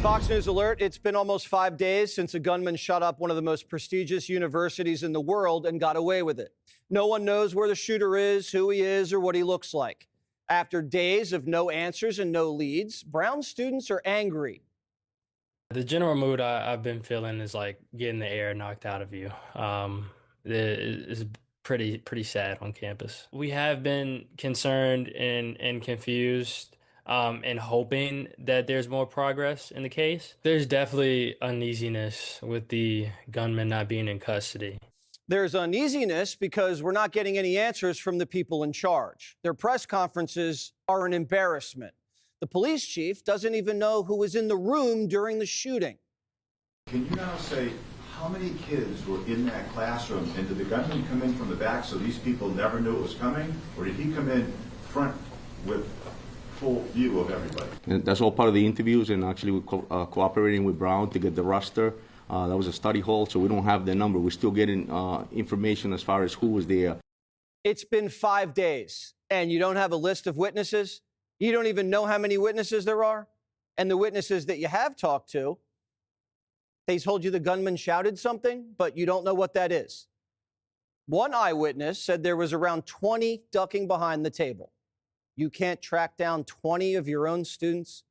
Fox News alert, it's been almost 5 days since a gunman shot up one of the most prestigious universities in the world and got away with it. No one knows where the shooter is, who he is, or what he looks like. After days of no answers and no leads, Brown students are angry. The general mood I've been feeling is like getting the air knocked out of you. It's pretty sad on campus. We have been concerned and confused and hoping that there's more progress in the case. There's definitely uneasiness with the gunman not being in custody. There's uneasiness because we're not getting any answers from the people in charge. Their press conferences are an embarrassment. The police chief doesn't even know who was in the room during the shooting. Can you now say how many kids were in that classroom, and did the gunman come in from the back so these people never knew it was coming, or did he come in front with full view of everybody? And that's all part of the interviews, and actually we're cooperating with Brown to get the roster. That was a study hall, so we don't have the number. We're still getting information as far as who was there. It's been 5 days, and you don't have a list of witnesses? You don't even know how many witnesses there are? And the witnesses that you have talked to, they told you the gunman shouted something, but you don't know what that is. One eyewitness said there was around 20 ducking behind the table. You can't track down 20 of your own students?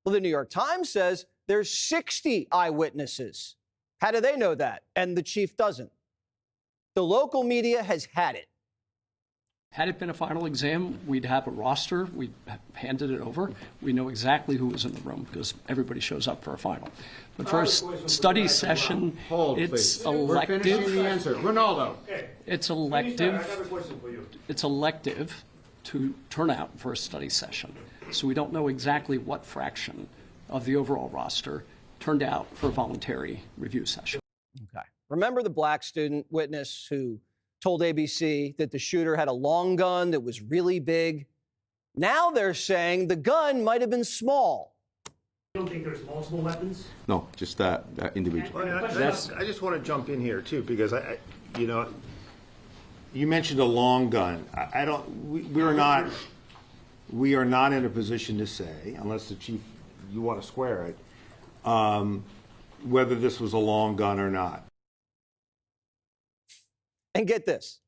Well, the New York Times says there's 60 eyewitnesses. How do they know that? And the chief doesn't. The local media has had it. Had it been a final exam, we'd have a roster, we'd have handed it over. We know exactly who was in the room because everybody shows up for a final. But for a study session, it's elective. We're finishing the answer. Ronaldo. It's elective. It's elective to turn out for a study session. So we don't know exactly what fraction of the overall roster turned out for a voluntary review session. Okay. Remember the black student witness who told ABC that the shooter had a long gun that was really big? Now they're saying the gun might have been small. You don't think there's multiple weapons? No, just that individual. I just want to jump in here too, because you mentioned a long gun. We are not in a position to say, unless the chief, you want to square it, whether this was a long gun or not. And get this.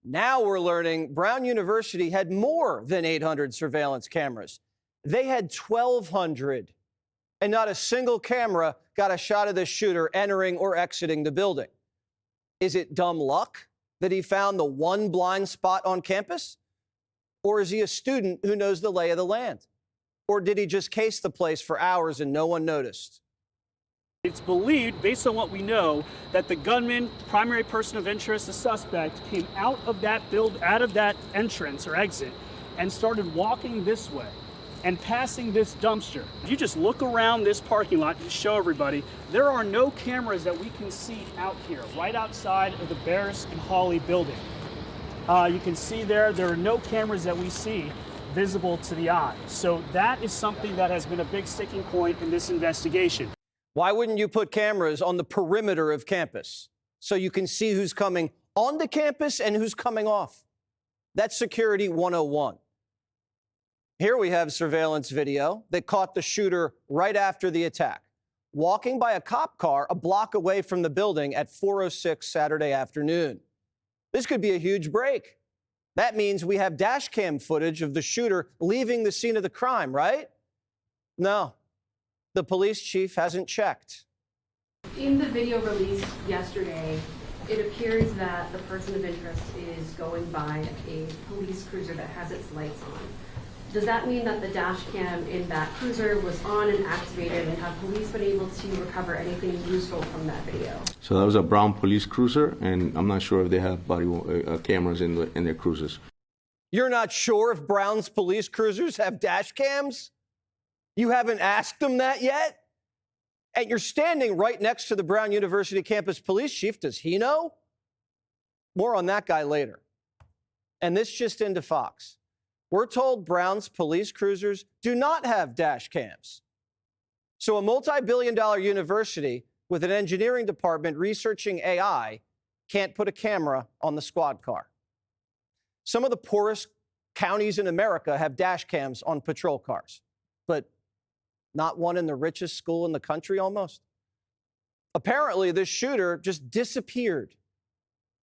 Now we're learning Brown University had more than 800 surveillance cameras. They had 1,200. And not a single camera got a shot of the shooter entering or exiting the building. Is it dumb luck that he found the one blind spot on campus? Or is he a student who knows the lay of the land? Or did he just case the place for hours and no one noticed? It's believed, based on what we know, that the gunman, primary person of interest, the suspect, came out of that entrance or exit and started walking this way and passing this dumpster. If you just look around this parking lot to show everybody, there are no cameras that we can see out here, right outside of the Barris and Hawley building. You can see there are no cameras that we see visible to the eye. So that is something that has been a big sticking point in this investigation. Why wouldn't you put cameras on the perimeter of campus so you can see who's coming onto campus and who's coming off? That's Security 101. Here we have surveillance video that caught the shooter right after the attack, walking by a cop car a block away from the building at 4:06 Saturday afternoon. This could be a huge break. That means we have dash cam footage of the shooter leaving the scene of the crime, right? No. The police chief hasn't checked. In the video released yesterday, it appears that the person of interest is going by a police cruiser that has its lights on. Does that mean that the dash cam in that cruiser was on and activated, and have police been able to recover anything useful from that video? So that was a Brown police cruiser, and I'm not sure if they have body cameras in their cruisers. You're not sure if Brown's police cruisers have dash cams? You haven't asked them that yet? And you're standing right next to the Brown University campus police chief. Does he know? More on that guy later. And this just into Fox. We're told Brown's police cruisers do not have dash cams. So a multi-billion-dollar university with an engineering department researching AI can't put a camera on the squad car. Some of the poorest counties in America have dash cams on patrol cars. But Not one in the richest school in the country almost. Apparently, this shooter just disappeared.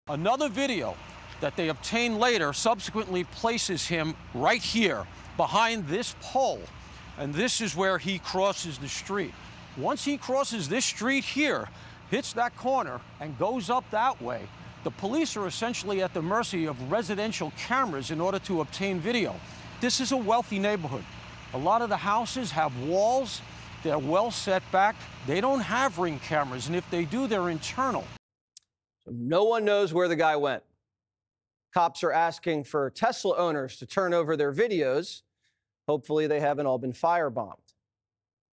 Another video that they obtained later subsequently places him right here behind this pole. And this is where he crosses the street. Once he crosses this street here, hits that corner and goes up that way, the police are essentially at the mercy of residential cameras in order to obtain video. This is a wealthy neighborhood. A lot of the houses have walls. They're well set back. They don't have Ring cameras, and if they do, they're internal. So no one knows where the guy went. Cops are asking for Tesla owners to turn over their videos. Hopefully they haven't all been firebombed.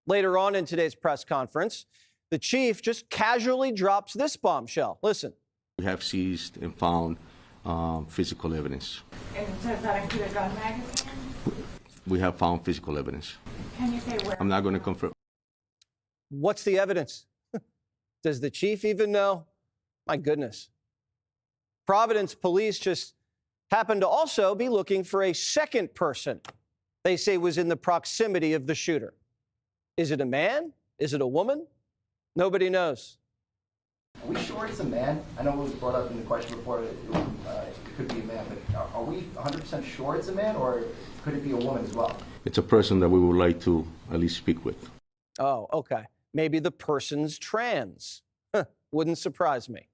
Later on in today's press conference, the chief just casually drops this bombshell. Listen. We have seized and found physical evidence. And does that include a gun magazine? We have found physical evidence. Can you say where? I'm not going to confirm. What's the evidence? Does the chief even know? My goodness. Providence police just happened to also be looking for a second person they say was in the proximity of the shooter. Is it a man? Is it a woman? Nobody knows. Are we sure it's a man? I know it was brought up in the question before, it could be a man, but are we 100% sure it's a man, or could it be a woman as well? It's a person that we would like to at least speak with. Oh, okay. Maybe the person's trans. Wouldn't surprise me.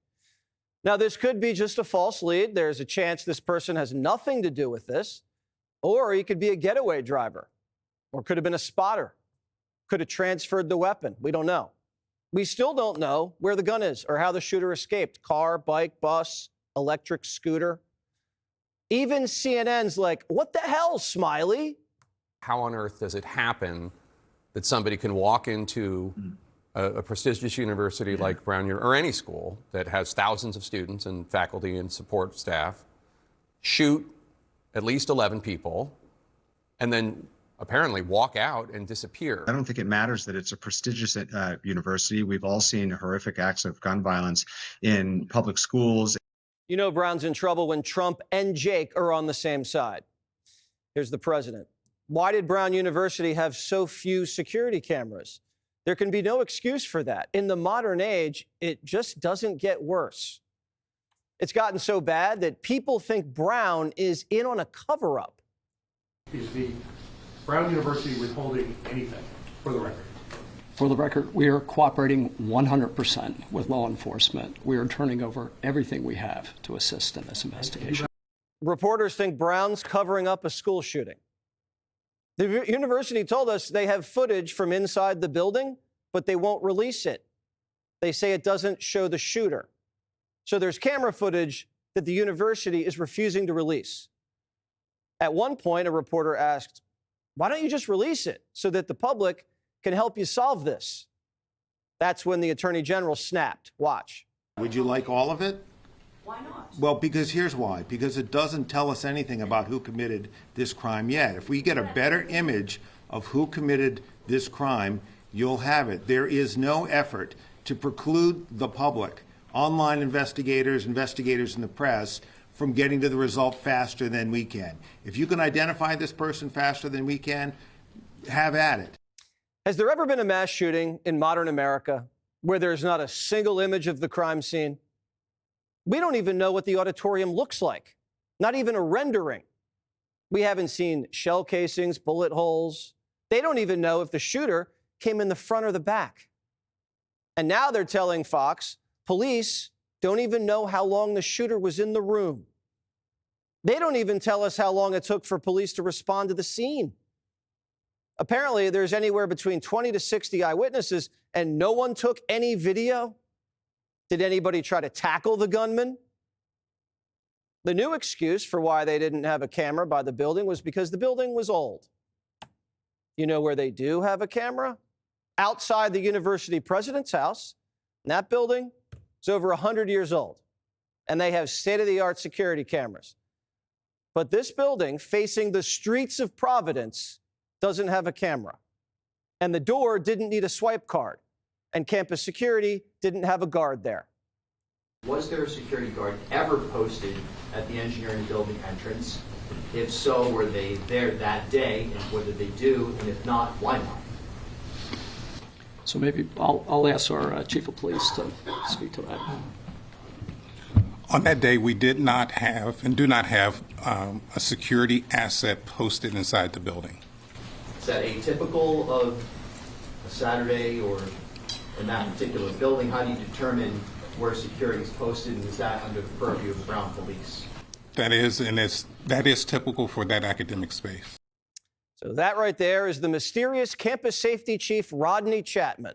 Now, this could be just a false lead. There's a chance this person has nothing to do with this. Or he could be a getaway driver. Or could have been a spotter. Could have transferred the weapon. We don't know. We still don't know where the gun is or how the shooter escaped. Car, bike, bus, electric scooter. Even CNN's like, what the hell, Smiley? How on earth does it happen that somebody can walk into a prestigious university like Brown or any school that has thousands of students and faculty and support staff, shoot at least 11 people, and then apparently walk out and disappear? I don't think it matters that it's a prestigious university. We've all seen horrific acts of gun violence in public schools. You know Brown's in trouble when Trump and Jake are on the same side. Here's the president. Why did Brown University have so few security cameras? There can be no excuse for that. In the modern age, it just doesn't get worse. It's gotten so bad that people think Brown is in on a cover-up. Is the Brown University withholding anything, for the record? For the record, we are cooperating 100% with law enforcement. We are turning over everything we have to assist in this investigation. Reporters think Brown's covering up a school shooting. The university told us they have footage from inside the building, but they won't release it. They say it doesn't show the shooter. So there's camera footage that the university is refusing to release. At one point, a reporter asked, why don't you just release it so that the public can help you solve this? That's when the Attorney General snapped. Watch. Would you like all of it? Why not? Well, because here's why. Because it doesn't tell us anything about who committed this crime yet. If we get a better image of who committed this crime, you'll have it. There is no effort to preclude the public, online investigators in the press, from getting to the result faster than we can. If you can identify this person faster than we can, have at it. Has there ever been a mass shooting in modern America where there's not a single image of the crime scene? We don't even know what the auditorium looks like, not even a rendering. We haven't seen shell casings, bullet holes. They don't even know if the shooter came in the front or the back. And now they're telling Fox, police don't even know how long the shooter was in the room. They don't even tell us how long it took for police to respond to the scene. Apparently, there's anywhere between 20 to 60 eyewitnesses, and no one took any video. Did anybody try to tackle the gunman? The new excuse for why they didn't have a camera by the building was because the building was old. You know where they do have a camera? Outside the university president's house. And that building is over 100 years old. And they have state-of-the-art security cameras. But this building, facing the streets of Providence, doesn't have a camera. And the door didn't need a swipe card. And campus security didn't have a guard there. Was there a security guard ever posted at the engineering building entrance? If so, were they there that day? And what did they do? And if not, why not? So maybe I'll ask our chief of police to speak to that. On that day, we did not have and do not have a security asset posted inside the building. Is that atypical of a Saturday or in that particular building? How do you determine where security is posted, and is that under the purview of Brown Police? That is typical for that academic space. So that right there is the mysterious campus safety chief, Rodney Chapman.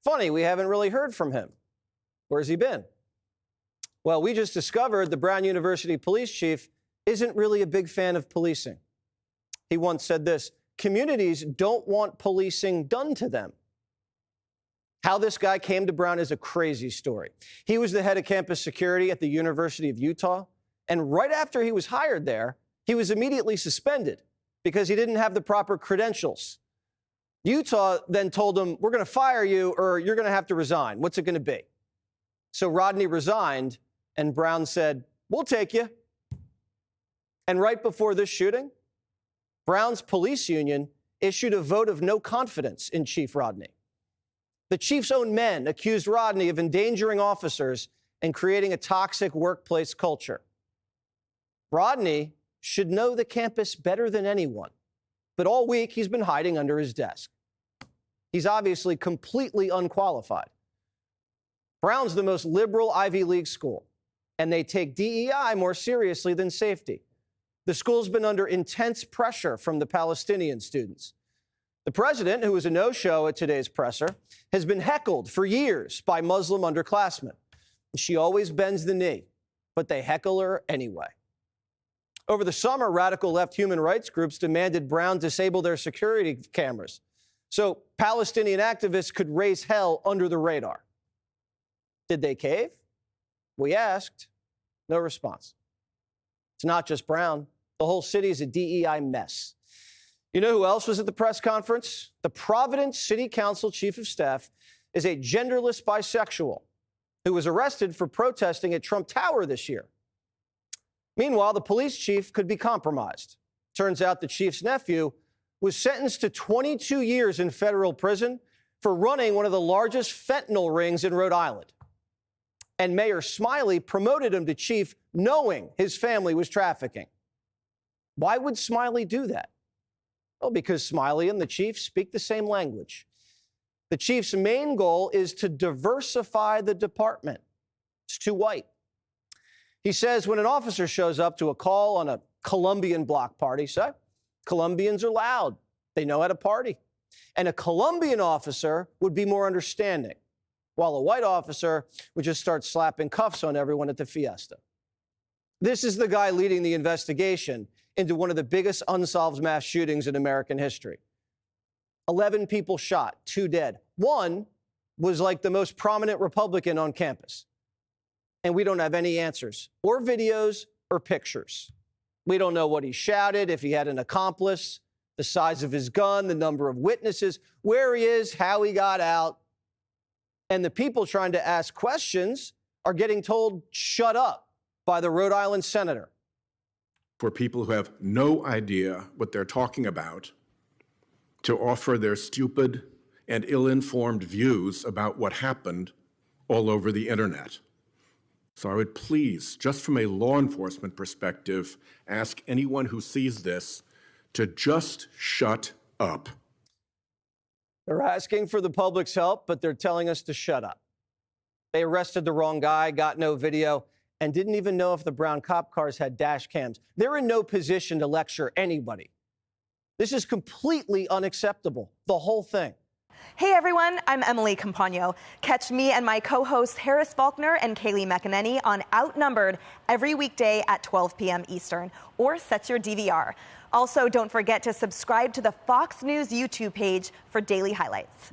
Funny, we haven't really heard from him. Where's he been? Well, we just discovered the Brown University police chief isn't really a big fan of policing. He once said this: communities don't want policing done to them. How this guy came to Brown is a crazy story. He was the head of campus security at the University of Utah, and right after he was hired there, he was immediately suspended because he didn't have the proper credentials. Utah then told him, we're going to fire you or you're going to have to resign. What's it going to be? So Rodney resigned, and Brown said, we'll take you. And right before this shooting, Brown's police union issued a vote of no confidence in Chief Rodney. The chief's own men accused Rodney of endangering officers and creating a toxic workplace culture. Rodney should know the campus better than anyone, but all week he's been hiding under his desk. He's obviously completely unqualified. Brown's the most liberal Ivy League school, and they take DEI more seriously than safety. The school's been under intense pressure from the Palestinian students. The president, who was a no-show at today's presser, has been heckled for years by Muslim underclassmen. She always bends the knee, but they heckle her anyway. Over the summer, radical left human rights groups demanded Brown disable their security cameras so Palestinian activists could raise hell under the radar. Did they cave? We asked. No response. It's not just Brown. The whole city is a DEI mess. You know who else was at the press conference? The Providence City Council Chief of Staff is a genderless bisexual who was arrested for protesting at Trump Tower this year. Meanwhile, the police chief could be compromised. Turns out the chief's nephew was sentenced to 22 years in federal prison for running one of the largest fentanyl rings in Rhode Island. And Mayor Smiley promoted him to chief knowing his family was trafficking. Why would Smiley do that? Well, because Smiley and the chief speak the same language. The chief's main goal is to diversify the department. It's too white. He says when an officer shows up to a call on a Colombian block party, say, Colombians are loud. They know how to party. And a Colombian officer would be more understanding, while a white officer would just start slapping cuffs on everyone at the fiesta. This is the guy leading the investigation into one of the biggest unsolved mass shootings in American history. 11 people shot, 2 dead. One was like the most prominent Republican on campus. And we don't have any answers or videos or pictures. We don't know what he shouted, if he had an accomplice, the size of his gun, the number of witnesses, where he is, how he got out. And the people trying to ask questions are getting told, shut up, by the Rhode Island senator. For people who have no idea what they're talking about to offer their stupid and ill-informed views about what happened all over the internet. So I would please, just from a law enforcement perspective, ask anyone who sees this to just shut up. They're asking for the public's help, but they're telling us to shut up. They arrested the wrong guy, got no video, and didn't even know if the brown cop cars had dash cams. They're in no position to lecture anybody. This is completely unacceptable, the whole thing. Hey everyone, I'm Emily Campagno. Catch me and my co-hosts Harris Faulkner and Kaylee McEnany on Outnumbered every weekday at 12 p.m. Eastern, or set your DVR. Also, don't forget to subscribe to the Fox News YouTube page for daily highlights.